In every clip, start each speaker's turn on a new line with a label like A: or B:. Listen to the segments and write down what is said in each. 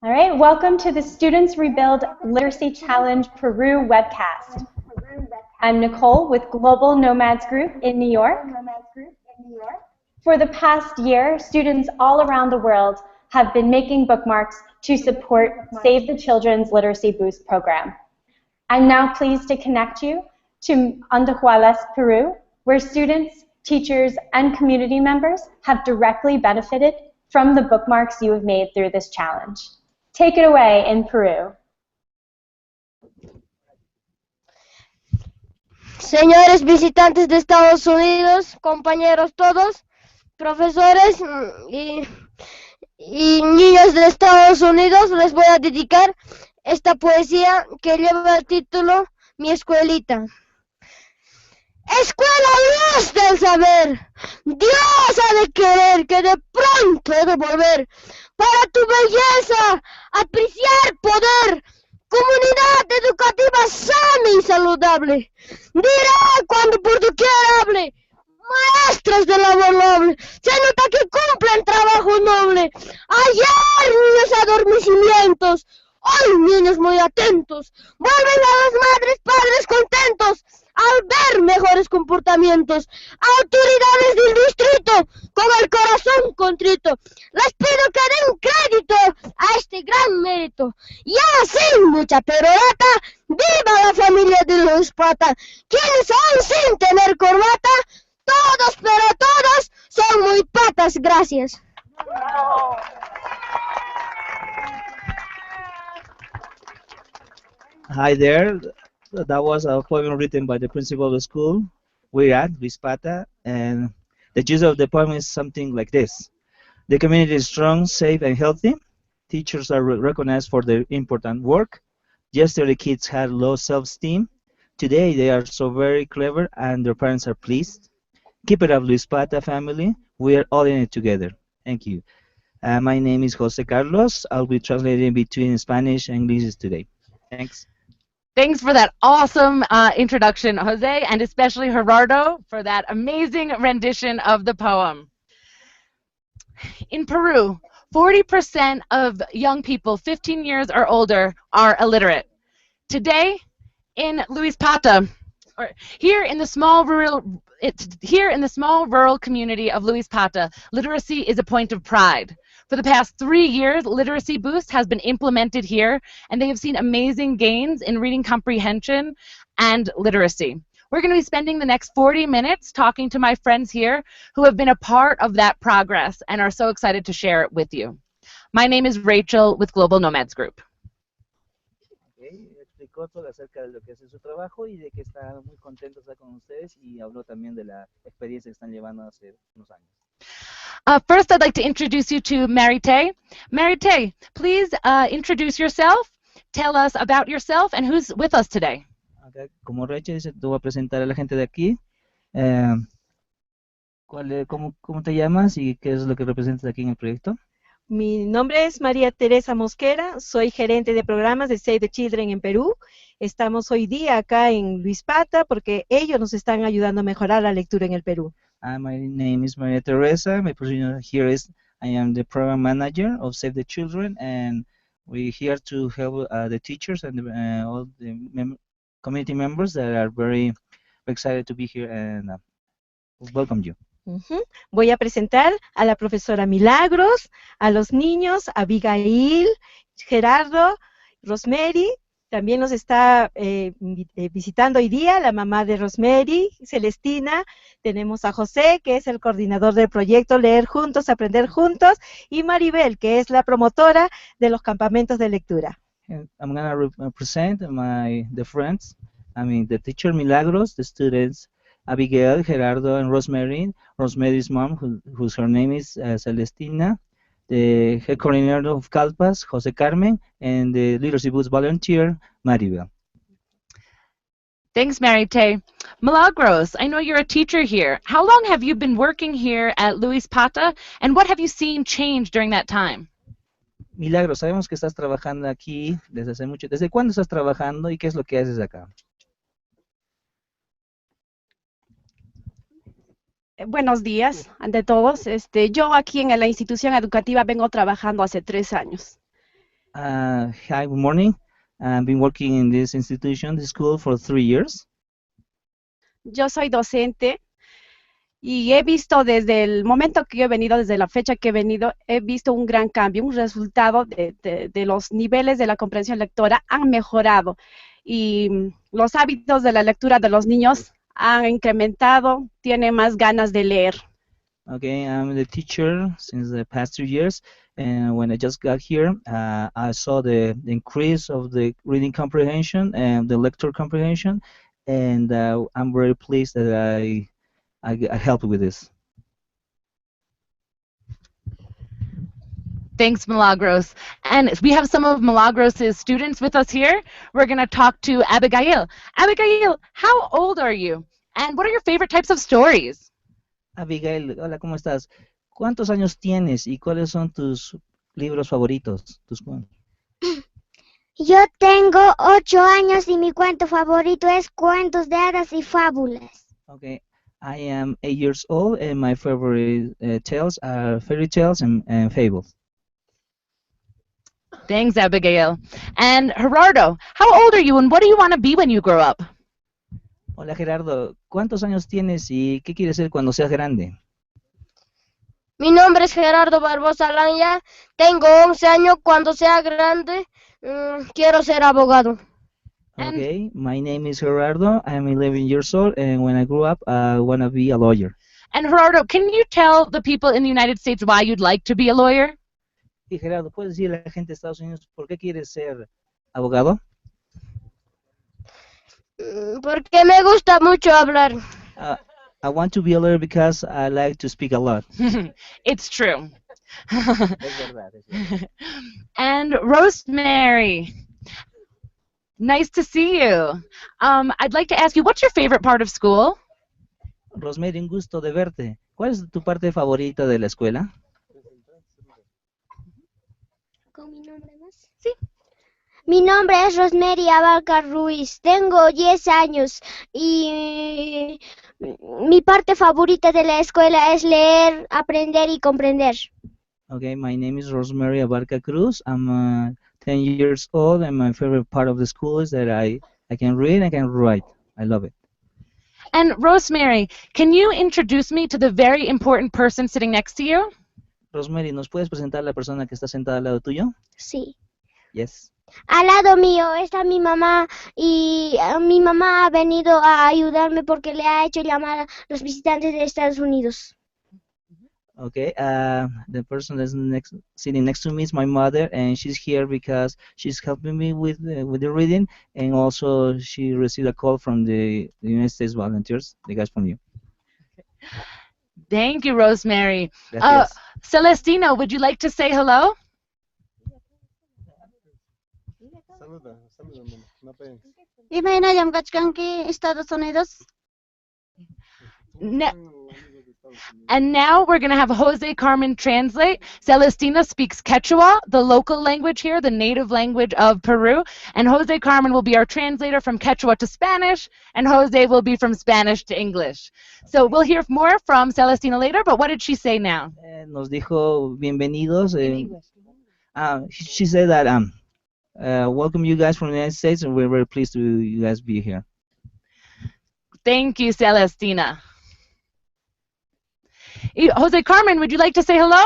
A: All right, welcome to the Students Rebuild Literacy Challenge Peru webcast. I'm Nicole with Global Nomads Group in New York. For the past year, students all around the world have been making bookmarks to support Save the Children's Literacy Boost program. I'm now pleased to connect you to Andahualas, Peru, where students, teachers, and community members have directly benefited from the bookmarks you have made through this challenge. Take it away in Peru.
B: Señores visitantes de Estados Unidos, compañeros todos, profesores y niños de Estados Unidos, les voy a dedicar esta poesía que lleva el título Mi escuelita. Escuela Dios del saber, Dios ha de querer que de pronto he de volver para tu belleza, apreciar poder, comunidad educativa sana y saludable. Diré cuando por doquier hable, maestros de labor noble, se nota que cumplen trabajo noble. Ayer niños adormecimientos, hoy niños muy atentos, vuelven a las madres padres contentos al ver mejores comportamientos. Autoridades del distrito, con el corazón contrito, les pido que den crédito a este gran mérito. Ya sin mucha perorata, viva la familia de Luis Pata, quienes aún sin tener corbata, todos pero todos son muy patas. Gracias.
C: Hi there. That was a poem written by the principal of the school. We're at Vispata, and the gist of the poem is something like this. The community is strong, safe, and healthy. Teachers are recognized for their important work. Yesterday, kids had low self-esteem. Today, they are so very clever, and their parents are pleased. Keep it up, Vispata family. We are all in it together. Thank you. My name is Jose Carlos. I'll be translating between Spanish and English today. Thanks.
D: Thanks for that awesome introduction, Jose, and especially Gerardo for that amazing rendition of the poem. In Peru, 40% of young people 15 years or older are illiterate. Today, in Luis Pata, or here in the small rural community of Luis Pata, literacy is a point of pride. For the past 3 years, Literacy Boost has been implemented here, and they have seen amazing gains in reading comprehension and literacy. We're going to be spending the next 40 minutes talking to my friends here who have been a part of that progress and are so excited to share it with you. My name is Rachel with Global Nomads Group.
C: Explicó todo acerca de lo que es su trabajo y de que está muy contento de estar con ustedes, y habló también de la experiencia que están llevando hace unos años.
D: First, I'd like to introduce you to Marité. Marité, please introduce yourself, tell us about yourself, and who's with us today.
C: Okay. Como Rachel dice, te voy a presentar a la gente de aquí. ¿Cómo te llamas y qué es lo que representas aquí en el proyecto?
E: Mi nombre es María Teresa Mosquera, soy gerente de programas de Save the Children en Perú. Estamos hoy día acá en Luis Pata porque ellos nos están ayudando a mejorar la lectura en el Perú.
C: My name is Maria Teresa. My position here is I am the program manager of Save the Children, and we're here to help the teachers and all the community members that are very excited to be here and welcome you.
E: Voy a presentar a la profesora Milagros, a los niños, Abigail, Gerardo, Rosemary. También nos está visitando hoy día la mamá de Rosemary, Celestina. Tenemos a José, que es el coordinador del proyecto Leer Juntos, Aprender Juntos, y Maribel, que es la promotora de los campamentos de lectura.
C: I'm going to present the friends, the teacher Milagros, the students Abigail, Gerardo, and Rosemary. Rosemary's mom, whose her name is Celestina, the head coordinator of Calpas, Jose Carmen, and the Literacy Boost volunteer, Maribel.
D: Thanks, Marité. Milagros, I know you're a teacher here. How long have you been working here at Luis Pata, and what have you seen change during that time?
C: Milagros, sabemos que estás trabajando aquí desde hace mucho. ¿Desde cuándo estás trabajando y qué es lo que haces acá?
F: Buenos días ante todos. Yo aquí en la institución educativa vengo trabajando hace 3 años.
C: Hi, good morning. I've been working in this institution, this school, for 3 years.
F: Yo soy docente y he visto desde el momento que yo he venido, desde la fecha que he venido, he visto un gran cambio, un resultado de los niveles de la comprensión lectora han mejorado y los hábitos de la lectura de los niños han incrementado, tienen más ganas de leer.
C: Okay, I'm the teacher since the past 2 years, and when I just got here, I saw the increase of the reading comprehension and the lecture comprehension, and I'm very pleased that I helped with this.
D: Thanks, Milagros. And we have some of Milagros' students with us here. We're going to talk to Abigail. Abigail, how old are you? And what are your favorite types of stories?
C: Abigail, hola, ¿cómo estás? ¿Cuántos años tienes y cuáles son tus libros favoritos?
B: Yo tengo 8 años y mi cuento favorito es Cuentos de Hadas y Fábulas.
C: Okay, I am 8 years old, and my favorite tales are fairy tales and fables.
D: Thanks, Abigail. And Gerardo, how old are you and what do you want to be when you grow up?
C: Hola Gerardo, ¿cuántos años tienes y qué quieres ser cuando seas grande?
B: Mi nombre es Gerardo Barbosa Lanya, tengo 11 años, cuando sea grande quiero ser abogado.
C: Okay, my name is Gerardo, I'm 11 years old, and when I grew up, I want to be a lawyer.
D: And Gerardo, can you tell the people in the United States why you'd like to be a lawyer?
C: Y Gerardo, ¿puedes decirle a la gente de Estados Unidos por qué quieres ser abogado?
B: Porque me gusta mucho hablar.
C: I want to be a lawyer because I like to speak a lot.
D: It's true.
C: Es verdad, es verdad.
D: And Rosemary, nice to see you. I'd like to ask you, what's your favorite part of school?
C: Rosemary, un gusto de verte. ¿Cuál es tu parte favorita de la escuela?
B: ¿Con mi nombre más?
D: Sí.
B: Mi nombre es Rosemary Abarca Ruiz, tengo 10 años y mi parte favorita de la escuela es leer, aprender y comprender.
C: Okay, my name is Rosemary Abarca Cruz. I'm 10 years old, and my favorite part of the school is that I can read and I can write. I love it.
D: And Rosemary, can you introduce me to the very important person sitting next to you?
C: Rosemary, ¿nos puedes presentar a la persona que está sentada al lado tuyo?
B: Sí.
C: Yes.
B: Al lado mío está mi mamá y mi mamá ha venido a ayudarme porque le ha hecho llamar a los visitantes de Estados Unidos.
C: Okay, the person that's sitting next to me is my mother, and she's here because she's helping me with the reading, and also she received a call from the United States volunteers, the guys from you.
D: Thank you, Rosemary.
C: Gracias.
D: Celestina, would you like to say hello?
B: Estados Unidos.
D: And now we're going to have Jose Carmen translate. Celestina speaks Quechua, the local language here, the native language of Peru. And Jose Carmen will be our translator from Quechua to Spanish, and Jose will be from Spanish to English. So we'll hear more from Celestina later, but what did she say now?
C: Nos dijo bienvenidos. She said that welcome you guys from the United States, and we're very pleased to you guys be here.
D: Thank you, Celestina. Jose Carmen, would you like to say hello?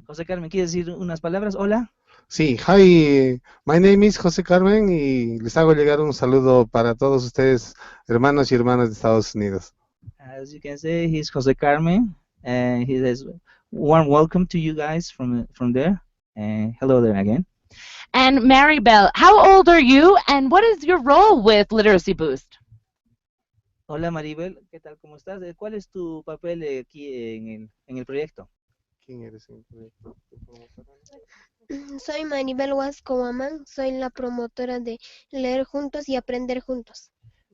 C: Jose Carmen, ¿quieres decir unas palabras? Hola.
G: Sí, hi, my name is José Carmen y les hago llegar un saludo para todos ustedes, hermanos y hermanas de Estados Unidos.
C: As you can see, he's Jose Carmen, and he says warm welcome to you guys from there, and hello there again.
D: And Maribel, how old are you, and what is your role with Literacy Boost?
C: Hola Maribel, ¿qué tal? ¿Cómo estás? ¿Cuál es tu papel aquí en el proyecto?
G: ¿Quién eres en el proyecto?
B: Soy Maribel Huascoamán, soy la promotora de Leer Juntos y Aprender Juntos.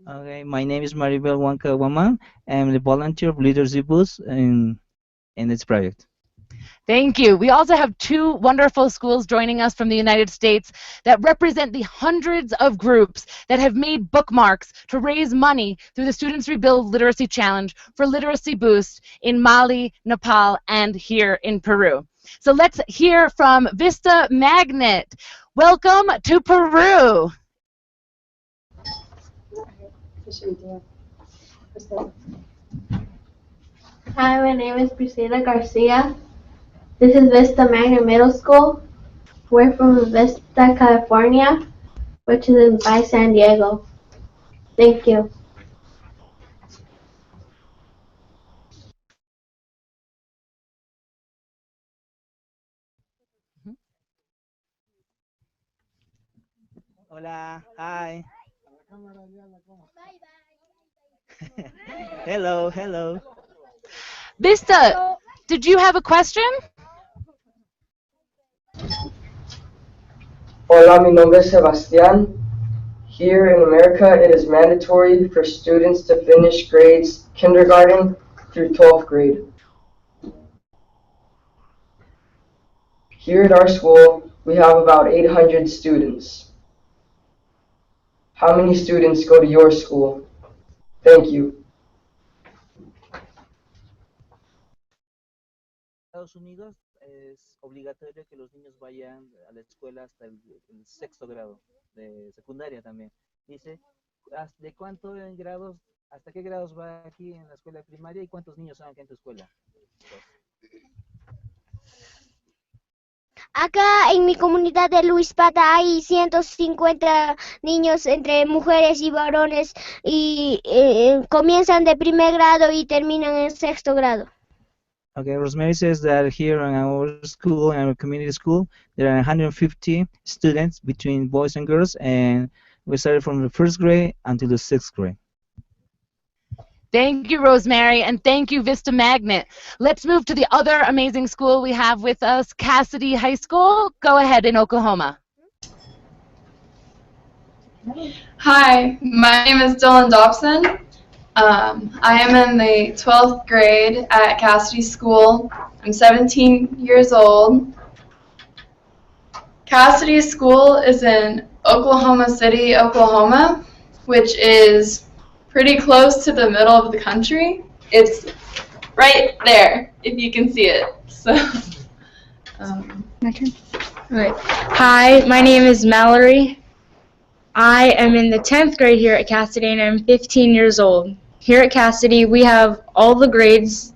C: Okay, my name is Maribel Huanca Waman. I'm the volunteer of Literacy Boost in this project.
D: Thank you. We also have two wonderful schools joining us from the United States that represent the hundreds of groups that have made bookmarks to raise money through the Students Rebuild Literacy Challenge for Literacy Boost in Mali, Nepal, and here in Peru. So let's hear from Vista Magnet. Welcome to Peru.
H: Hi, my name is Priscilla Garcia. This is Vista Magnet Middle School. We're from Vista, California, which is by San Diego. Thank you.
C: Hola, hi. Hello, hello.
D: Vista, did you have a question?
I: Hola, mi nombre es Sebastián. Here in America, it is mandatory for students to finish grades kindergarten through 12th grade. Here at our school, we have about 800 students. How many students go to your school? Thank you.
C: Estados Unidos es obligatorio que los niños vayan a la escuela hasta el sexto grado, de secundaria también. Dice, ¿de cuánto en grados, hasta qué grados va aquí en la escuela primaria y cuántos niños son aquí en tu escuela?
B: Acá en mi comunidad de Luis Pata hay 150 niños entre mujeres y varones y comienzan de primer grado y terminan en sexto grado.
C: Okay, Rosemary says that here in our school, in our community school, there are 150 students between boys and girls, and we started from the first grade until the sixth grade.
D: Thank you, Rosemary, and thank you, Vista Magnet. Let's move to the other amazing school we have with us, Cassidy High School. Go ahead in Oklahoma.
J: Hi, my name is Dylan Dobson. I am in the 12th grade at Cassidy School. I'm 17 years old. Cassidy School is in Oklahoma City, Oklahoma, which is pretty close to the middle of the country. It's right there, if you can see it. So,
K: My turn. Okay. Hi, my name is Mallory. I am in the 10th grade here at Cassidy, and I'm 15 years old. Here at Cassidy, we have all the grades,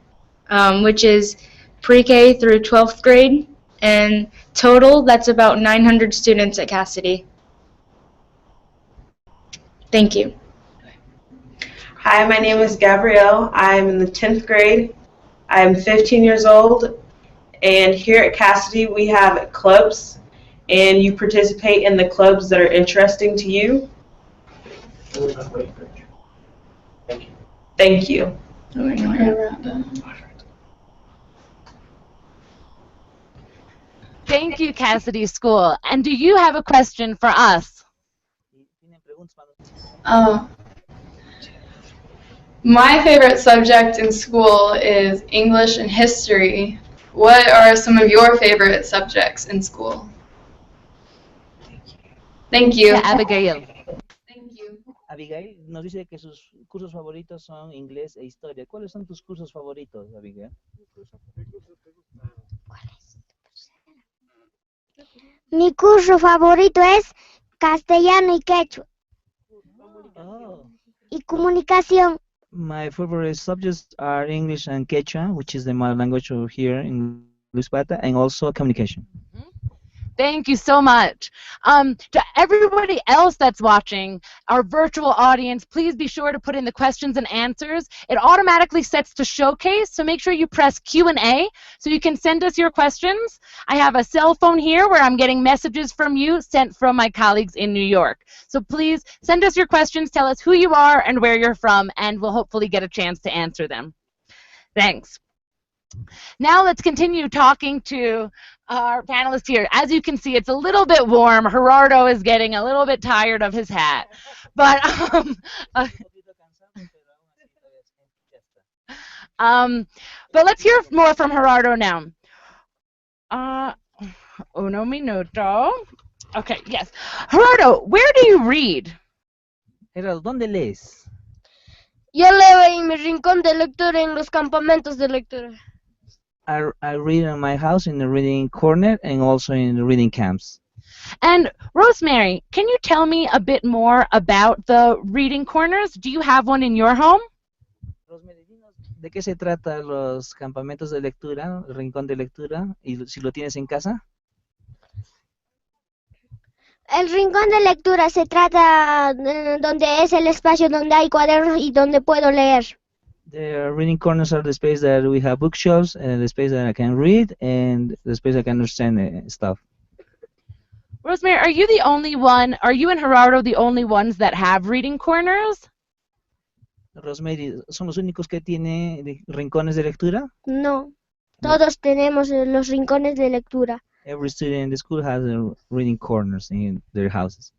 K: which is pre-K through 12th grade, and total, that's about 900 students at Cassidy. Thank you.
L: Hi, my name is Gabrielle. I'm in the 10th grade. I'm 15 years old, and here at Cassidy, we have clubs, and you participate in the clubs that are interesting to you. Thank you.
D: Thank you, Cassidy School. And do you have a question for us?
J: My favorite subject in school is English and history. What are some of your favorite subjects in school? Thank you.
D: Abigail.
C: Abigail nos dice que sus cursos favoritos son inglés e historia. ¿Cuáles son tus cursos favoritos, Abigail?
B: Mi curso favorito es castellano y quechua.
C: Oh.
B: Y comunicación.
C: My favorite subjects are English and Quechua, which is the mother language over here in Luis Pata, and also communication.
D: Thank you so much. To everybody else that's watching, our virtual audience, please be sure to put in the questions and answers. It automatically sets to showcase, so make sure you press Q&A so you can send us your questions. I have a cell phone here where I'm getting messages from you sent from my colleagues in New York. So please send us your questions, tell us who you are and where you're from, and we'll hopefully get a chance to answer them. Thanks. Now let's continue talking to our panelists here. As you can see, it's a little bit warm. Gerardo is getting a little bit tired of his hat. But let's hear more from Gerardo now. Uno minuto. Okay, yes. Gerardo, where do you read?
C: Gerardo, ¿dónde lees?
B: Yo leo en mi rincón de lectura en los campamentos de lectura.
C: I read in my house in the reading corner and also in the reading camps.
D: And Rosemary, can you tell me a bit more about the reading corners? Do you have one in your home?
C: Rosemary, dinos de qué se trata los campamentos de lectura, el rincón de lectura, y si lo tienes en casa.
B: El rincón de lectura se trata donde es el espacio donde hay cuadernos y donde puedo leer.
C: The reading corners are the space that we have bookshelves, and the space that I can read, and the space I can understand stuff.
D: Rosemary, are you the only one, are you and Gerardo the only ones that have reading corners?
C: Rosemary, ¿son los únicos que tienen rincones de lectura?
B: No, todos tenemos los rincones de lectura.
C: Every student in the school has reading corners in their houses.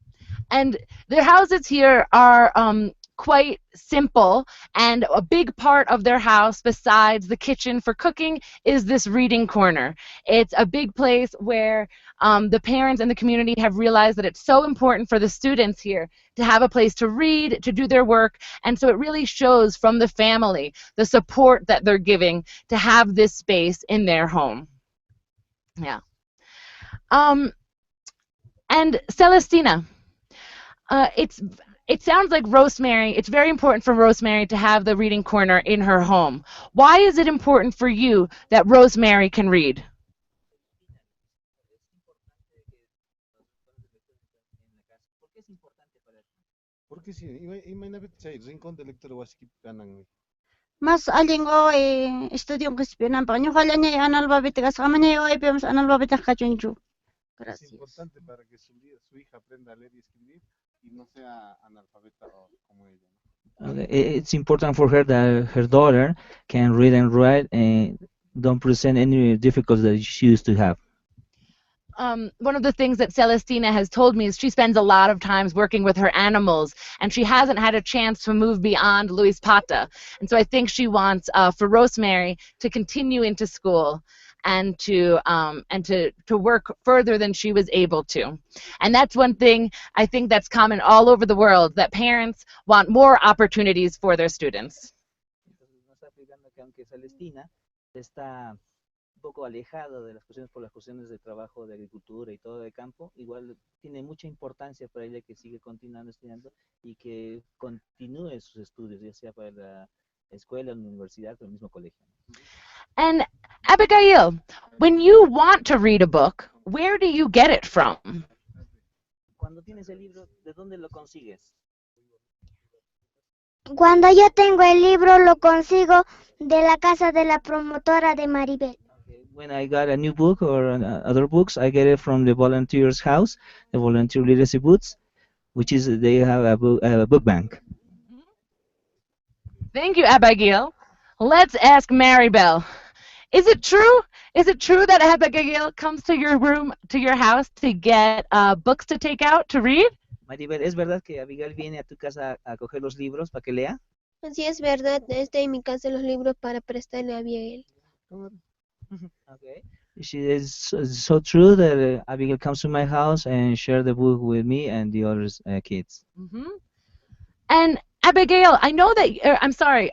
D: And their houses here are quite simple, and a big part of their house, besides the kitchen for cooking, is this reading corner. It's a big place where the parents and the community have realized that it's so important for the students here to have a place to read, to do their work, and so it really shows from the family the support that they're giving to have this space in their home. Yeah. And Celestina, it sounds like Rosemary, it's very important for Rosemary to have the reading corner in her home. Why is it important for you that Rosemary can read?
M: Mas alin o estudyong kaspinan pa nyo kala niya analphabetics kama niya o ipemos analphabetics kachunchu.
G: Es importante para que su hija aprenda a leer y escribir y no sea analfabeta como ella.
C: It's important for her that her daughter can read and write and don't present any difficulties that she used to have.
D: One of the things that Celestina has told me is she spends a lot of times working with her animals, and she hasn't had a chance to move beyond Luis Pata. And so I think she wants for Rosemary to continue into school and to work further than she was able to. And that's one thing I think that's common all over the world, that parents want more opportunities for their students.
C: Poco alejado de las cuestiones por las cuestiones de trabajo, de agricultura y todo de campo, igual tiene mucha importancia para ella que siga continuando estudiando y que continúe sus estudios, ya sea para la escuela, la universidad o el mismo colegio.
D: And Abigail, when you want to read a book, where do you get it from?
C: Cuando tienes el libro, ¿de dónde lo consigues?
B: Cuando yo tengo el libro, lo consigo de la casa de la promotora de Maribel.
C: When I got a new book or other books, I get it from the volunteer's house, the volunteer literacy booths, which is they have a book bank.
D: Thank you, Abigail. Let's ask Maribel. Is it true? Is it true that Abigail comes to your room, to your house, to get books to take out to read?
C: Maribel, ¿es verdad que Abigail viene a tu casa a coger los libros para que lea?
H: Sí, es verdad. En mi casa los libros para prestarle a Abigail.
C: Okay. She is so true that Abigail comes to my house and share the book with me and the other kids.
D: And Abigail, I know that, I'm sorry,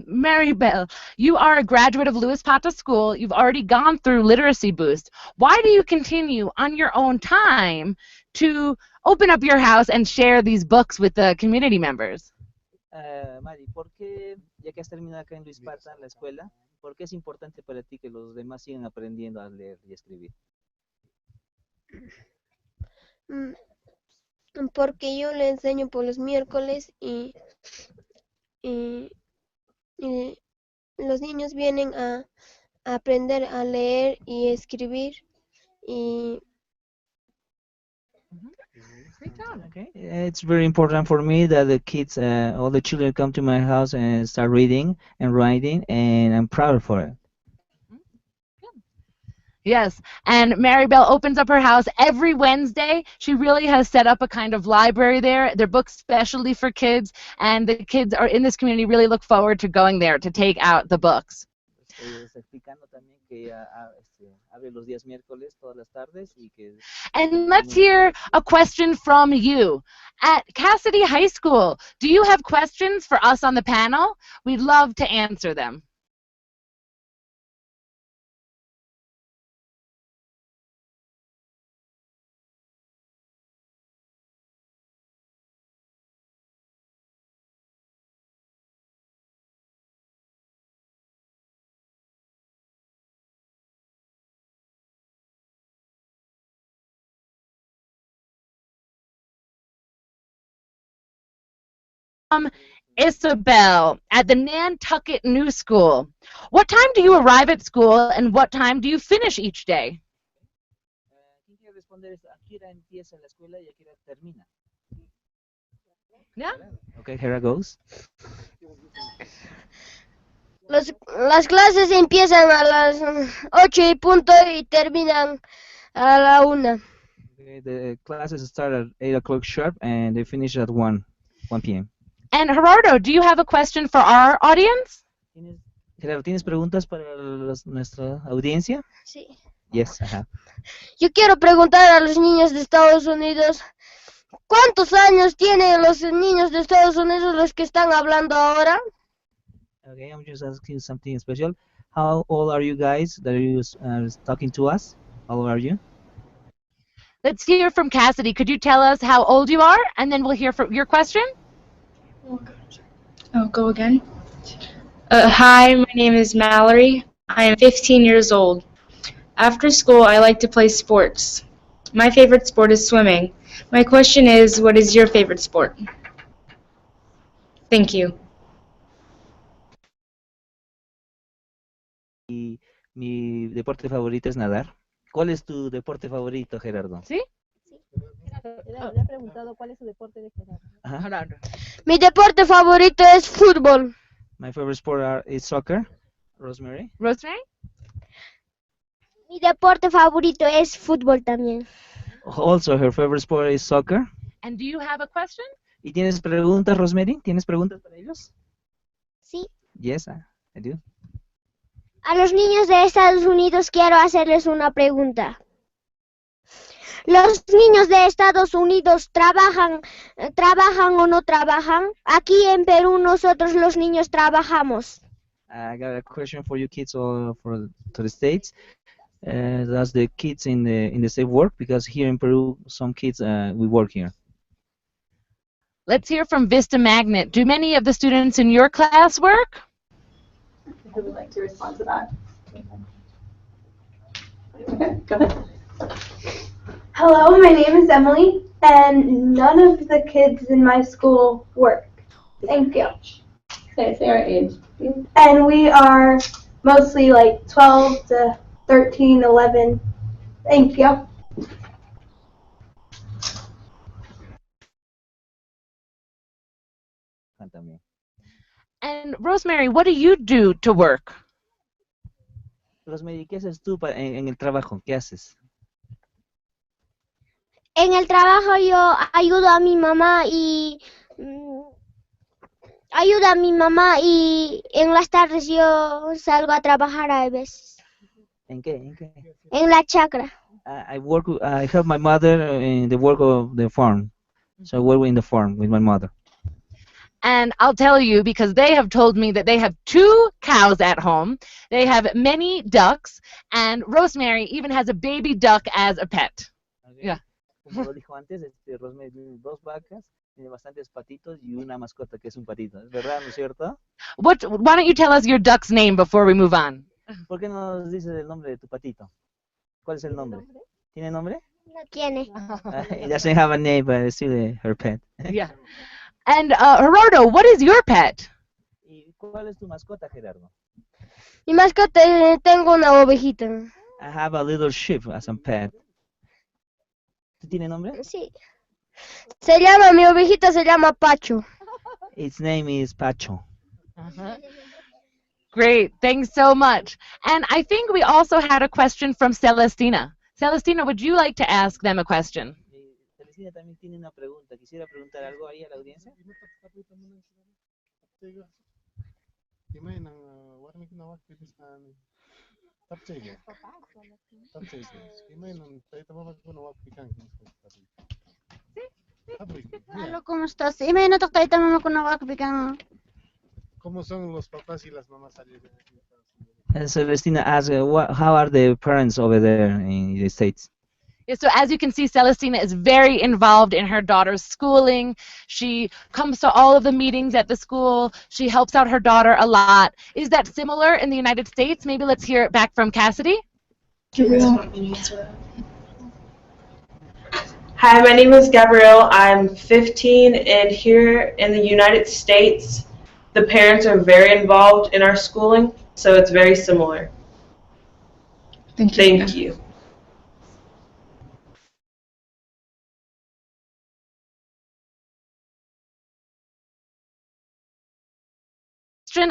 D: Maribel, you are a graduate of Luis Pata School. You've already gone through Literacy Boost. Why do you continue on your own time to open up your house and share these books with the community members?
C: Mari, ¿por qué, ya que has terminado acá en Luis Pata, la escuela, por qué es importante para ti que los demás sigan aprendiendo a leer y escribir?
H: Porque yo le enseño por los miércoles y los niños vienen a aprender a leer y escribir y
C: Okay. It's very important for me that the kids, all the children come to my house and start reading and writing, and I'm proud for it.
D: Yes, and Maribel opens up her house every Wednesday. She really has set up a kind of library there. They're books specially for kids, and the kids are in this community really look forward to going there to take out the books.
C: Está explicando también que abre los días miércoles todas las tardes y que.
D: And let's hear a question from you. At Cassidy High School, do you have questions for us on the panel? We'd love to answer them. Isabel at the Nantucket New School. What time do you arrive at school and what time do you finish each day?
C: ¿Quién quiere responder esto? ¿A qué hora empieza la escuela y a qué hora termina?
D: Yeah.
C: Okay, here it goes.
B: Las clases empiezan a las 8:00 y terminan a la 1:00.
C: Okay, the classes start at 8 o'clock sharp and they finish at 1 p.m.
D: And Gerardo, do you have a question for our audience?
C: Gerardo, ¿tienes preguntas para nuestra audiencia?
B: Sí.
C: Yes, I have.
B: Yo quiero preguntar a los niños de Estados Unidos, ¿cuántos años tienen los niños de Estados Unidos los que están hablando ahora?
C: Okay, I'm just asking something special. How old are you guys that are talking to us? How old are you?
D: Let's hear from Cassidy. Could you tell us how old you are? And then we'll hear from your question.
K: Oh, go again. Hi, my name is Mallory. I am 15 years old. After school, I like to play sports. My favorite sport is swimming. My question is, what is your favorite sport? Thank you.
C: Mi deporte favorito es nadar. ¿Cuál es tu deporte favorito, Gerardo?
D: ¿Sí?
E: Le ha preguntado cuál es su deporte de Gerardo.
B: Mi deporte favorito es fútbol.
C: My favorite sport is soccer. Rosemary?
D: Rosemary?
B: Mi deporte favorito es fútbol también.
C: Also, her favorite sport is soccer.
D: And do you have a question?
C: ¿Y tienes preguntas, Rosemary? ¿Tienes preguntas para ellos?
B: Sí.
C: Yes, I do.
B: A los niños de Estados Unidos quiero hacerles una pregunta. ¿Los niños de Estados Unidos trabajan o no trabajan? Aquí en Perú nosotros los niños trabajamos.
C: I got a question for you kids or to the States. Does the kids in the state work? Because here in Peru, some kids we work here.
D: Let's hear from Vista Magnet. Do many of the students in your class work?
N: Who would like to respond to that? Okay, go ahead.
O: Hello, my name is Emily, and none of the kids in my school work. Thank you.
N: Say our age.
O: And we are mostly like 12 to 13, 11. Thank you.
D: And Rosemary, what do you do to work?
C: Rosemary, ¿qué haces tú en el trabajo? ¿Qué haces?
B: En el trabajo yo ayudo a mi mamá y en las tardes yo salgo a trabajar a veces.
C: ¿En qué?
B: En la chacra.
C: I help my mother in the work of the farm. So I work in the farm with my mother.
D: And I'll tell you, because they have told me that they have 2 cows at home, they have many ducks, and Rosemary even has a baby duck as a pet.
C: Okay.
D: Yeah.
C: Como lo dijo antes, Rosemary tiene 2 vacas, tiene bastantes patitos y una mascota que es un patito. ¿Es verdad, no es cierto?
D: Why don't you tell us your duck's name before we move on?
C: ¿Por qué no nos dices el nombre de tu patito? ¿Cuál es el nombre? ¿Tiene nombre?
B: No tiene.
C: It doesn't have a name, but it's still her pet.
D: Yeah. And Gerardo, what is your pet?
C: ¿Y cuál es tu mascota, Gerardo?
B: Mi mascota, tengo una ovejita.
C: I have a little sheep as a pet. ¿Tú tiene nombre?
B: Sí. Mi ovejita se llama Pacho.
C: Its name is Pacho.
D: Great, thanks so much. And I think we also had a question from Celestina. Celestina, would you like to ask them a question?
C: Celestina también tiene una pregunta. ¿Quisiera preguntar algo ahí a la audiencia?
M: Halo, ¿cómo estás? Ime no toktaita mama kuna wakpikan.
G: ¿Cómo son los papás y las mamás allá?
C: Celestina asked, how are the parents over there in the States?
D: Yeah, so as you can see, Celestina is very involved in her daughter's schooling. She comes to all of the meetings at the school. She helps out her daughter a lot. Is that similar in the United States? Maybe let's hear it back from Cassidy.
L: Hi, my name is Gabrielle. I'm 15, and here in the United States, the parents are very involved in our schooling, so it's very similar. Thank you.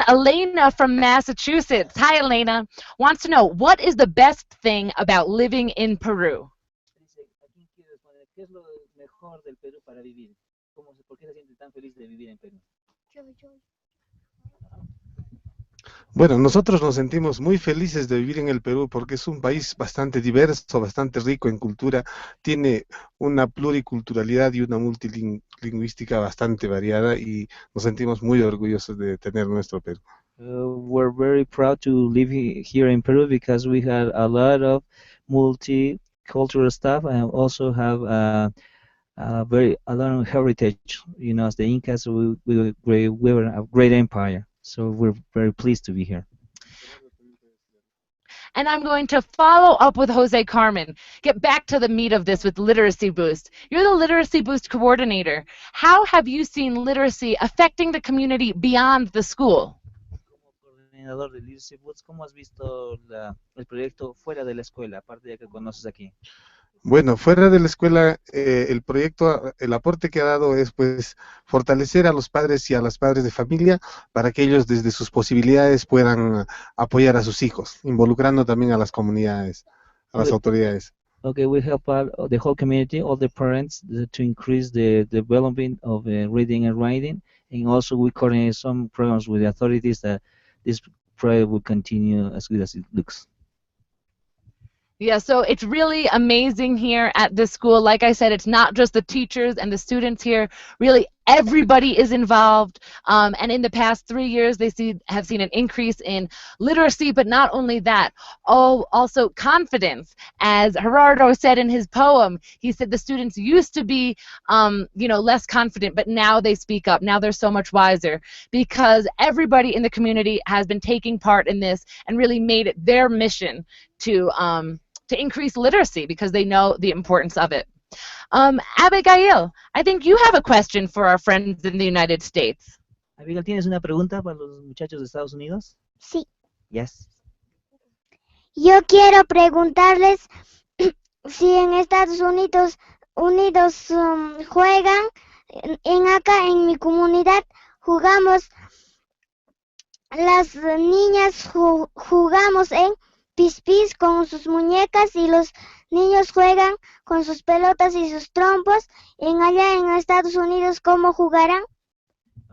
D: Elena from Massachusetts. Hi, Elena. Wants to know, what is the best thing about living in Peru?
C: ¿Qué es lo mejor del Perú para vivir? ¿Por qué se siente tan feliz de vivir en Perú?
G: Bueno, nosotros nos sentimos muy felices de vivir en el Perú porque es un país bastante diverso, bastante rico en cultura, tiene una pluriculturalidad y una multilingüística bastante variada y nos sentimos muy orgullosos de tener nuestro Perú.
C: We're very proud to live here in Peru because we have a lot of multicultural stuff and also have a lot of heritage. You know, as the Incas, we were a great empire, so we're very pleased to be here.
D: And I'm going to follow up with Jose Carmen. Get back to the meat of this with Literacy Boost. You're the Literacy Boost coordinator. How have you seen literacy affecting the community beyond the school?
C: Coordinador de Literacy Boost, ¿cómo has visto el proyecto fuera de la escuela, aparte de que conoces aquí?
G: Bueno, fuera de la escuela, el proyecto, el aporte que ha dado es pues fortalecer a los padres y a las padres de familia para que ellos desde sus posibilidades puedan apoyar a sus hijos, involucrando también a las comunidades, a las autoridades.
C: Okay, we help out the whole community, all the parents, to increase the development of reading and writing, and also we coordinate some programs with the authorities that this project will continue as good as it looks.
D: Yeah, so it's really amazing here at this school. Like I said, it's not just the teachers and the students here. Really, everybody is involved. And in the past 3 years, they have seen an increase in literacy, but not only that, also confidence. As Gerardo said in his poem, he said the students used to be, less confident, but now they speak up. Now they're so much wiser because everybody in the community has been taking part in this and really made it their mission to increase literacy because they know the importance of it. Abigail, I think you have a question for our friends in the United States.
C: Abigail, ¿tienes una pregunta para los muchachos de Estados Unidos?
B: Sí.
C: Yes.
B: Yo quiero preguntarles si en Estados Unidos juegan, acá en mi comunidad jugamos, las niñas jugamos en pis con sus muñecas y los niños juegan con sus pelotas y sus trompos. Allá en Estados Unidos, ¿cómo jugarán?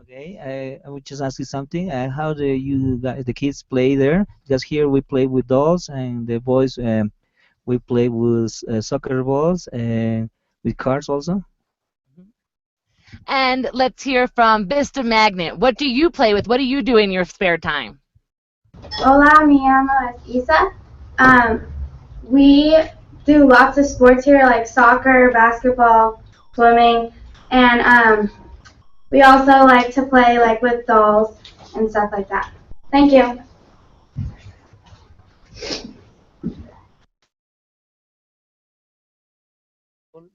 C: Okay, I would just ask you something. How do you guys, the kids play there? Because here we play with dolls, and the boys we play with soccer balls and with cars also.
D: And let's hear from Vista Magnet. What do you play with? What do you do in your spare time?
O: Hola, mi llamo es Isa. We do lots of sports here, like soccer, basketball, swimming, and we also like to play like with dolls and stuff like that. Thank you.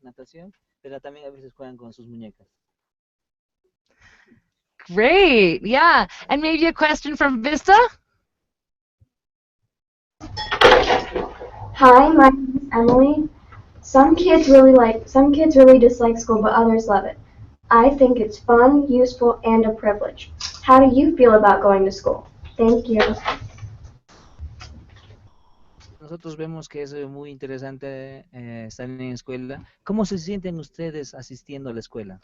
C: Natación, pero también a veces juegan con sus muñecas.
D: Great, yeah. And maybe a question from Vista?
P: Hi, my name is Emily. Some kids really dislike school, but others love it. I think it's fun, useful, and a privilege. How do you feel about going to school? Thank you.
C: Nosotros vemos que es muy interesante estar en la escuela. ¿Cómo se sienten ustedes asistiendo a la escuela?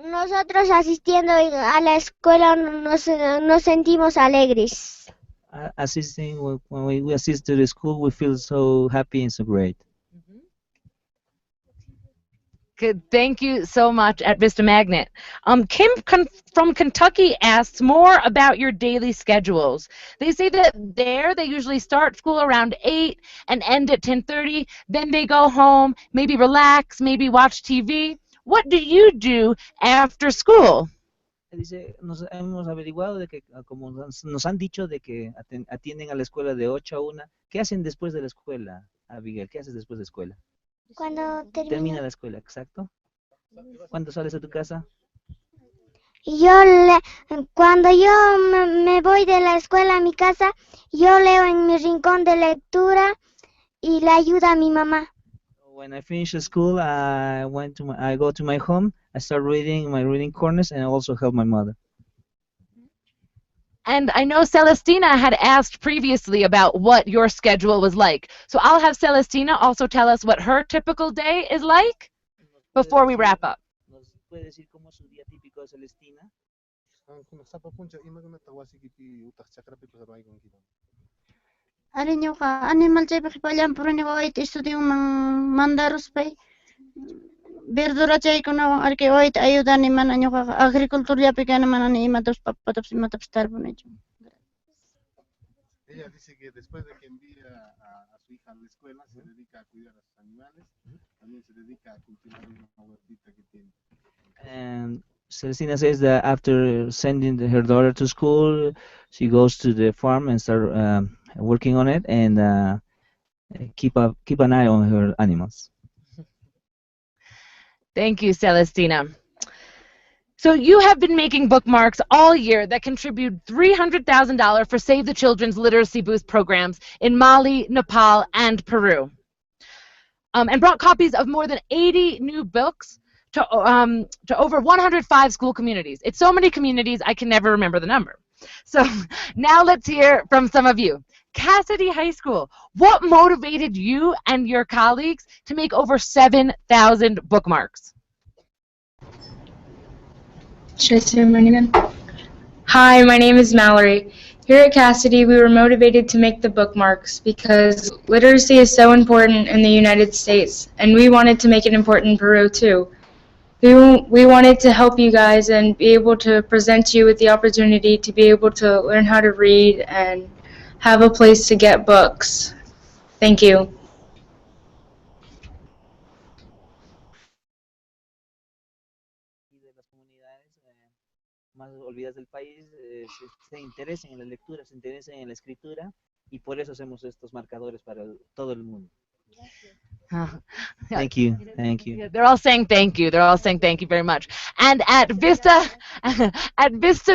B: Nosotros asistiendo a la escuela nos sentimos alegres.
C: Assisting when we assist to the school, we feel so happy and so great.
D: Good. Thank you so much at Vista Magnet. Kim from Kentucky asks more about your daily schedules. They say that there they usually start school around 8 and end at 10:30. Then they go home, maybe relax, maybe watch TV. What do you do after school?
C: Dice, nos hemos averiguado de que, como nos han dicho de que atienden a la escuela de 8 a 1. ¿Qué hacen después de la escuela, Abigail? ¿Qué haces después de la escuela?
B: Cuando
C: Termina la escuela, exacto. ¿Cuándo sales a tu casa?
B: Cuando yo me voy de la escuela a mi casa, yo leo en mi rincón de lectura y le ayudo a mi mamá.
C: When I finish school, I go to my home. I start reading in my reading corners, and I also help my mother.
D: And I know Celestina had asked previously about what your schedule was like. So I'll have Celestina also tell us what her typical day is like before we wrap up.
C: ¿Nos puede decir cómo es su día típico, Celestina?
M: Alin ka animal chay pakipalyam puro ni ko it estudio mang mandaros pay. Verdura chay ko na arke oit ayuda ni man anyo ka agricultura ya pequeña man ni matapos tar po na.
G: Ella dice que después de que envía a su hija a la escuela, se dedica a cuidar a sus animales, también se dedica a cultivar una huertita que tiene.
C: And Celestina says that after sending her daughter to school, she goes to the farm and start working on it and keep an eye on her animals.
D: Thank you, Celestina. So you have been making bookmarks all year that contribute $300,000 for Save the Children's Literacy Boost programs in Mali, Nepal, and Peru. And brought copies of more than 80 new books to over 105 school communities. It's so many communities, I can never remember the number. So now let's hear from some of you. Cassidy High School, what motivated you and your colleagues to make over 7,000 bookmarks?
K: Should I say my name again? Hi, my name is Mallory. Here at Cassidy, we were motivated to make the bookmarks because literacy is so important in the United States, and we wanted to make it important in Peru too. We wanted to help you guys and be able to present you with the opportunity to be able to learn how to read and have a place to get books. Thank you.
C: Más olvidadas del país se interesen en la lectura, se interesen en la escritura y por eso hacemos estos marcadores para todo el mundo. Thank you. Thank you.
D: Yeah, they're all saying thank you. They're all saying thank you very much. And at Vista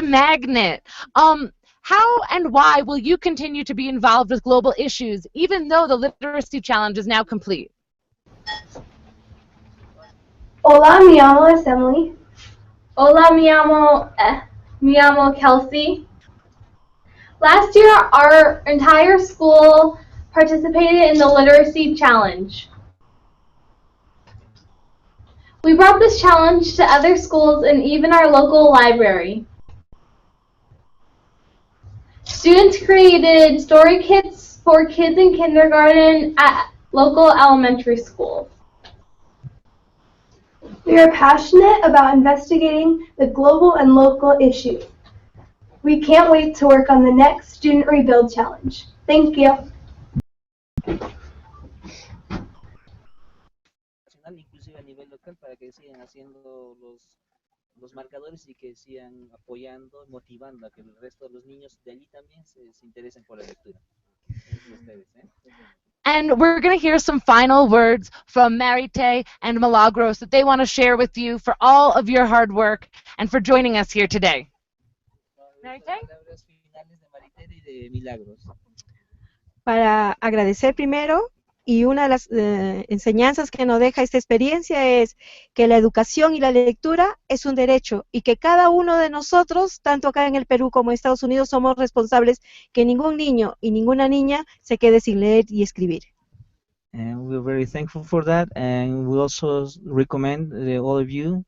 D: Magnet, how and why will you continue to be involved with global issues even though the literacy challenge is now complete?
O: Hola, mi llamo Assembly. Hola, mi llamo Kelsey. Last year, our entire school participated in the literacy challenge. We brought this challenge to other schools and even our local library. Students created story kits for kids in kindergarten at local elementary schools.
Q: We are passionate about investigating the global and local issues. We can't wait to work on the next Student Rebuild Challenge. Thank you.
C: Inclusive a nivel local para que sigan haciendo los marcadores y que sigan apoyando, motivando a que el resto de los niños de allí también se interesen por la lectura.
D: And we're going to hear some final words from Marite and Milagros that they want to share with you for all of your hard work and for joining us here today.
E: Para agradecer primero, y una de las enseñanzas que nos deja esta experiencia es que la educación y la lectura es un derecho y que cada uno de nosotros, tanto acá en el Perú como en Estados Unidos, somos responsables que ningún niño y ninguna niña se quede sin leer y escribir.
C: And we're very thankful for that, and we also recommend all of you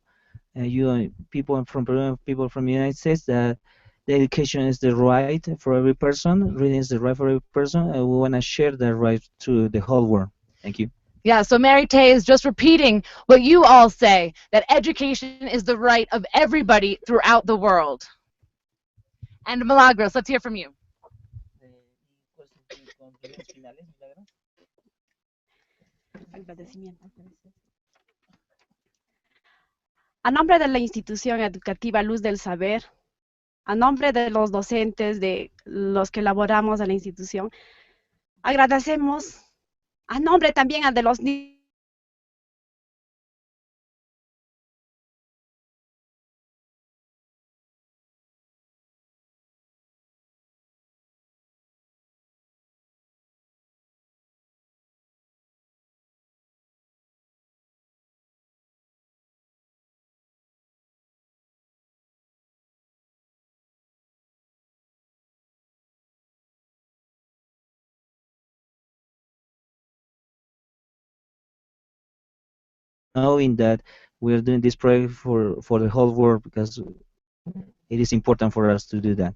C: you people from Peru, people from the United States, that the education is the right for every person, reading is the right for every person, and we want to share that right to the whole world. Thank you.
D: Yeah, so Mary Tay is just repeating what you all say, that education is the right of everybody throughout the world. And Milagros, let's hear from you.
F: A nombre de la institución educativa Luz del Saber, a nombre de los docentes, de los que elaboramos en la institución, agradecemos, a nombre también de los niños,
C: Knowing that we're doing this project for the whole world because it is important for us to do that.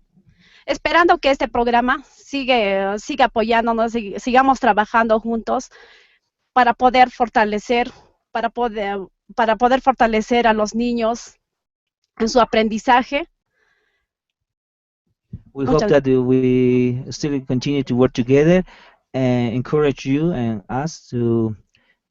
F: esperando que este programa siga apoyándonos, sigamos trabajando juntos para poder fortalecer a los niños en su aprendizaje.
C: We hope that we still continue to work together and encourage you and us to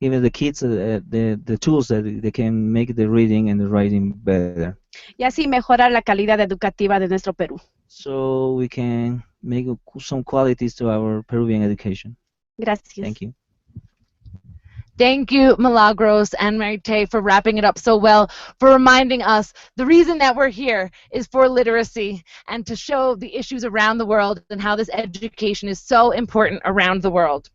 C: give the kids the tools that they can make the reading and the writing better.
F: Y así mejorar la calidad educativa de nuestro Perú.
C: So we can make some qualities to our Peruvian education.
F: Gracias.
C: Thank you.
D: Thank you, Milagros and Mary Tay, for wrapping it up so well, for reminding us the reason that we're here is for literacy and to show the issues around the world and how this education is so important around the world.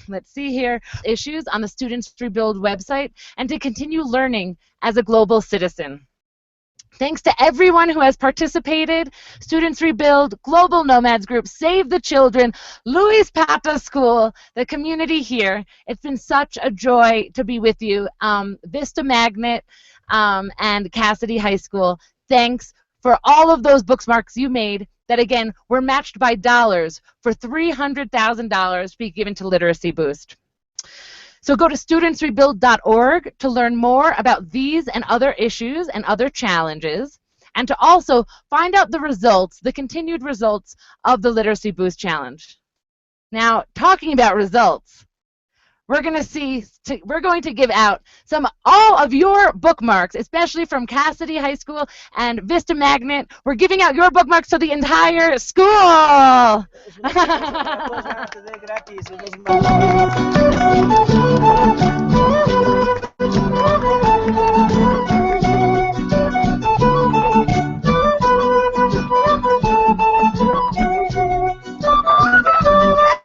D: Let's see here, issues on the Students Rebuild website, and to continue learning as a global citizen. Thanks to everyone who has participated, Students Rebuild, Global Nomads Group, Save the Children, Luis Pata School, the community here. It's been such a joy to be with you. Vista Magnet and Cassidy High School, thanks for all of those bookmarks you made that, again, were matched by dollars for $300,000 to be given to Literacy Boost. So go to studentsrebuild.org to learn more about these and other issues and other challenges, and to also find out the results, the continued results of the Literacy Boost Challenge. Now, talking about results, we're going to give out all of your bookmarks, especially from Cassidy High School and Vista Magnet. We're giving out your bookmarks to the entire school.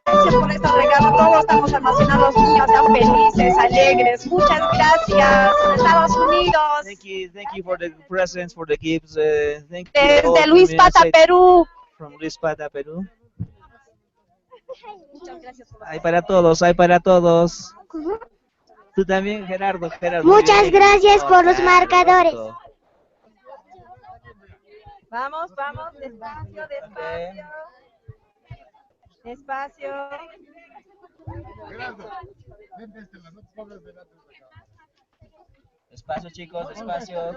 F: Gracias por estos regalos, todos estamos almacenando, los niños están felices, alegres. Muchas gracias, Estados Unidos.
C: Thank you for the presents, for the gifts. Thank you
F: Desde Luis Pata, Perú.
C: From Luis Pata, Perú. Hay para todos, hay para todos. Tú también, Gerardo.
B: Muchas gracias por los marcadores.
E: Vamos, despacio, despacio. Despacio.
C: Despacio, chicos, despacio.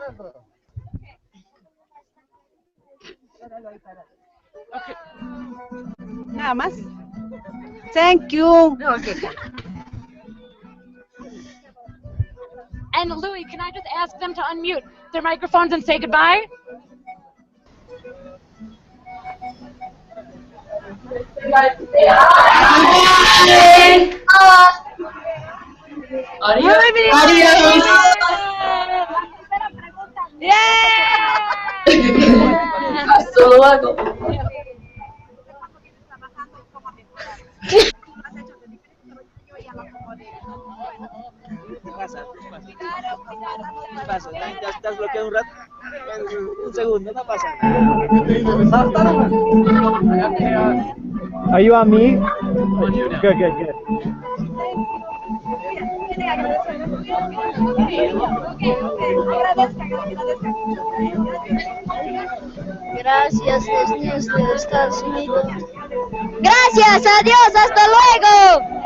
F: Okay. Nada más. Thank you.
D: And Louis, can I just ask them to unmute their microphones and say goodbye?
J: Adiós. Hasta luego.
C: Despacio, ¿estás bloqueado un rato? Un segundo, no pasa.
R: Are you on me? Good.
M: Gracias, los niños de Estados Unidos. Gracias, adiós, hasta luego.